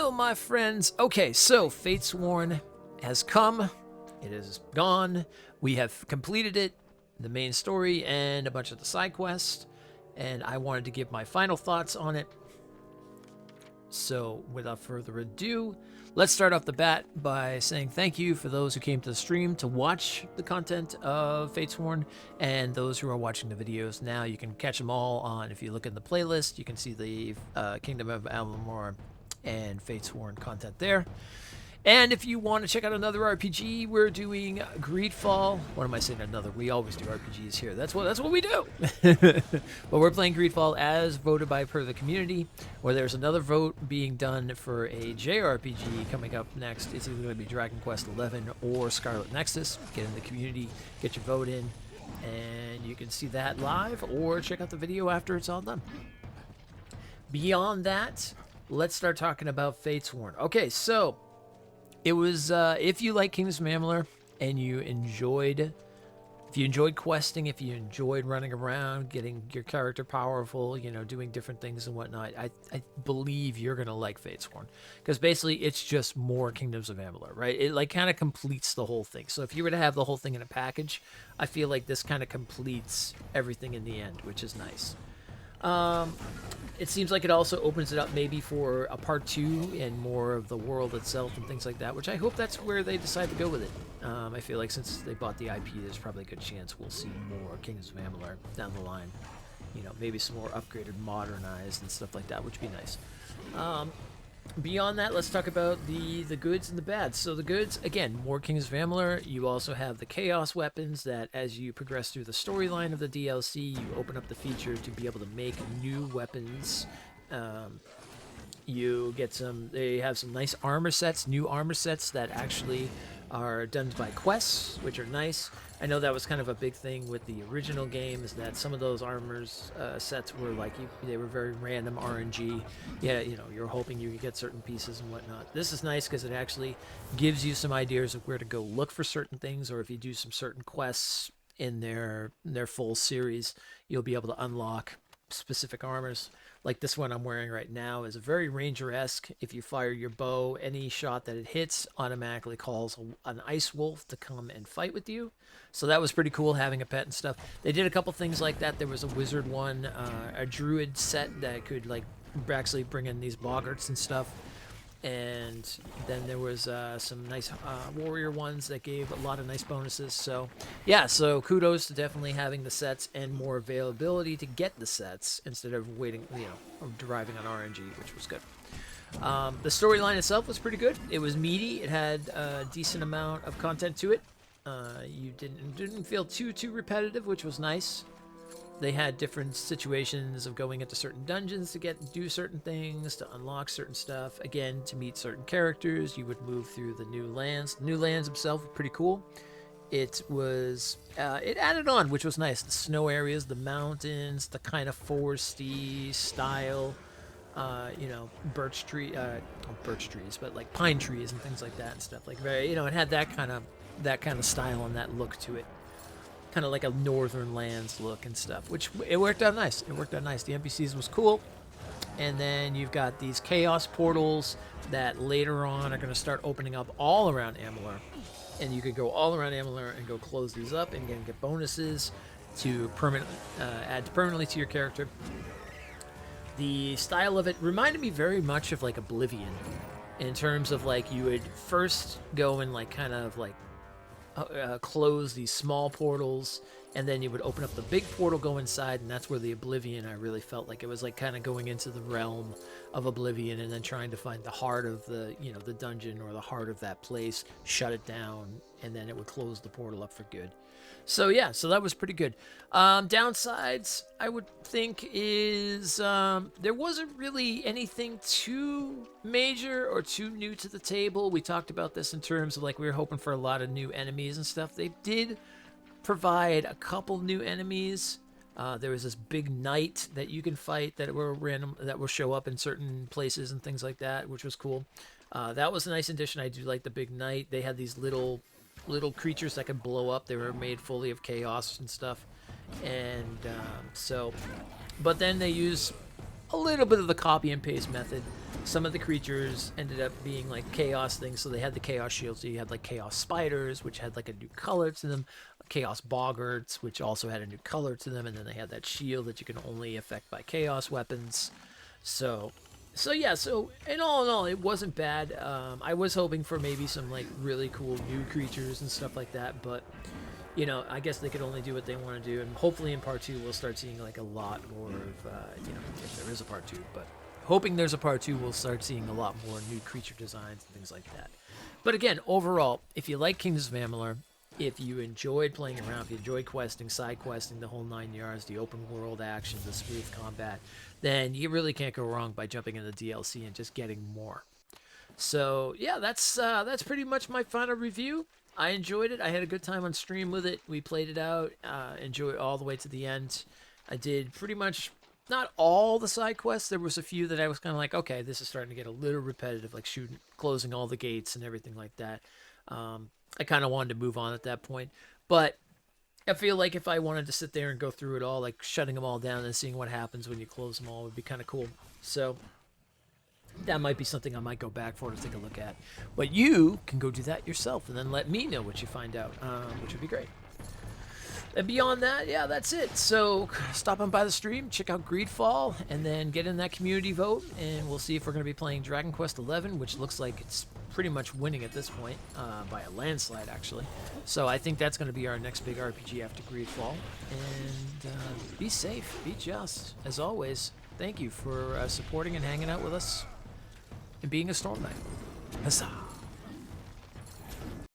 Hello, my friends. Okay, so Fatesworn has come. It is gone. We have completed it, the main story, and a bunch of the side quests. And I wanted to give my final thoughts on it. So, without further ado, let's start off the bat by saying thank you for those who came to the stream to watch the content of Fatesworn, and those who are watching the videos now. You can catch them all on, if you look in the playlist, you can see the Kingdom of Amalur and Fatesworn content there. And if you want to check out another RPG, we're doing Greedfall. What am I saying? Another? We always do RPGs here. That's what we do. But we're playing Greedfall as voted by per the community. Where there's another vote being done for a JRPG coming up next. It's either going to be Dragon Quest XI or Scarlet Nexus. Get in the community, get your vote in, and you can see that live or check out the video after it's all done. Beyond that, let's start talking about Fatesworn. Okay, so it was if you like Kingdoms of Amalur and you enjoyed questing, if you enjoyed running around, getting your character powerful, you know, doing different things and whatnot, I believe you're gonna like Fatesworn, because basically it's just more Kingdoms of Amalur, right? It like kind of completes the whole thing. So if you were to have the whole thing in a package, I feel like this kind of completes everything in the end, which is nice. It seems like it also opens it up maybe for a part 2 and more of the world itself and things like that, which I hope that's where they decide to go with it. I feel like since they bought the IP, there's probably a good chance we'll see more Kingdoms of Amalur down the line. You know, maybe some more upgraded, modernized, and stuff like that, which would be nice. Beyond that, let's talk about the goods and the bads. So the goods, again, more Kings of Amalur. You also have the Chaos weapons that as you progress through the storyline of the DLC, you open up the feature to be able to make new weapons. You get they have some nice armor sets, new armor sets that actually are done by quests, which are nice. I know that was kind of a big thing with the original game, is that some of those armors sets were like, they were very random RNG. Yeah, you know, you're hoping you could get certain pieces and whatnot. This is nice because it actually gives you some ideas of where to go look for certain things, or if you do some certain quests in their full series, you'll be able to unlock specific armors. Like this one I'm wearing right now is a very Ranger-esque. If you fire your bow, any shot that it hits automatically calls an ice wolf to come and fight with you. So that was pretty cool, having a pet and stuff. They did a couple things like that. There was a wizard one, a druid set that could like actually bring in these boggarts and stuff. And then there was some nice warrior ones that gave a lot of nice bonuses. So yeah, so kudos to definitely having the sets and more availability to get the sets instead of waiting, you know, or deriving on RNG, which was good. The storyline itself was pretty good. It was meaty. It had a decent amount of content to it. You didn't feel too repetitive, which was nice. They had different situations of going into certain dungeons to do certain things, to unlock certain stuff. Again, to meet certain characters, you would move through the new lands. The new lands themselves were pretty cool. It was, it added on, which was nice. The snow areas, the mountains, the kind of foresty style, you know, birch trees, but like pine trees and things like that and stuff. Like very, you know, it had that kind of style and that look to it. Kind of like a northern lands look and stuff, which it worked out nice. The NPCs was cool. And then you've got these chaos portals that later on are going to start opening up all around Amalur. And you could go all around Amalur and go close these up and get bonuses to add permanently to your character. The style of it reminded me very much of like Oblivion, in terms of like you would first go and like kind of like close these small portals, and then you would open up the big portal, go inside, and that's where the Oblivion, I really felt like it was like kind of going into the realm of Oblivion and then trying to find the heart of the, you know, the dungeon or the heart of that place, shut it down, and then it would close the portal up for good. So yeah, so that was pretty good. Downsides, I would think, is there wasn't really anything too major or too new to the table. We talked about this in terms of like we were hoping for a lot of new enemies and stuff. They did provide a couple new enemies. There was this big knight that you can fight that were random, that will show up in certain places and things like that, which was cool. That was a nice addition. I do like the big knight. They had these little creatures that could blow up. They were made fully of chaos and stuff. And so, but then they use a little bit of the copy and paste method. Some of the creatures ended up being like chaos things, so they had the chaos shields. So you had like chaos spiders, which had like a new color to them, chaos boggarts, which also had a new color to them, and then they had that shield that you can only affect by chaos weapons. So, yeah. So in all, it wasn't bad. I was hoping for maybe some like really cool new creatures and stuff like that, but you know, I guess they could only do what they want to do, and hopefully in part 2 we'll start seeing like a lot more of, you know, if there is a part 2, but hoping there's a part 2, we'll start seeing a lot more new creature designs and things like that. But again, overall, if you like Kingdoms of Amalur, if you enjoyed playing around, if you enjoyed questing, side questing, the whole 9 yards, the open world action, the smooth combat, then you really can't go wrong by jumping in the DLC and just getting more. So yeah, that's pretty much my final review. I enjoyed it. I had a good time on stream with it. We played it out, enjoyed it all the way to the end. I did pretty much not all the side quests. There was a few that I was kind of like, okay, this is starting to get a little repetitive, like shooting, closing all the gates and everything like that. I kind of wanted to move on at that point, but I feel like if I wanted to sit there and go through it all, like shutting them all down and seeing what happens when you close them all would be kind of cool. So that might be something I might go back for to take a look at. But you can go do that yourself and then let me know what you find out, which would be great. And beyond that, yeah, that's it. So stop on by the stream, check out Greedfall, and then get in that community vote, and we'll see if we're going to be playing Dragon Quest XI, which looks like it's pretty much winning at this point, by a landslide, actually. So I think that's going to be our next big RPG after Greedfall. And be safe, be just. As always, thank you for supporting and hanging out with us and being a Storm Knight. Huzzah!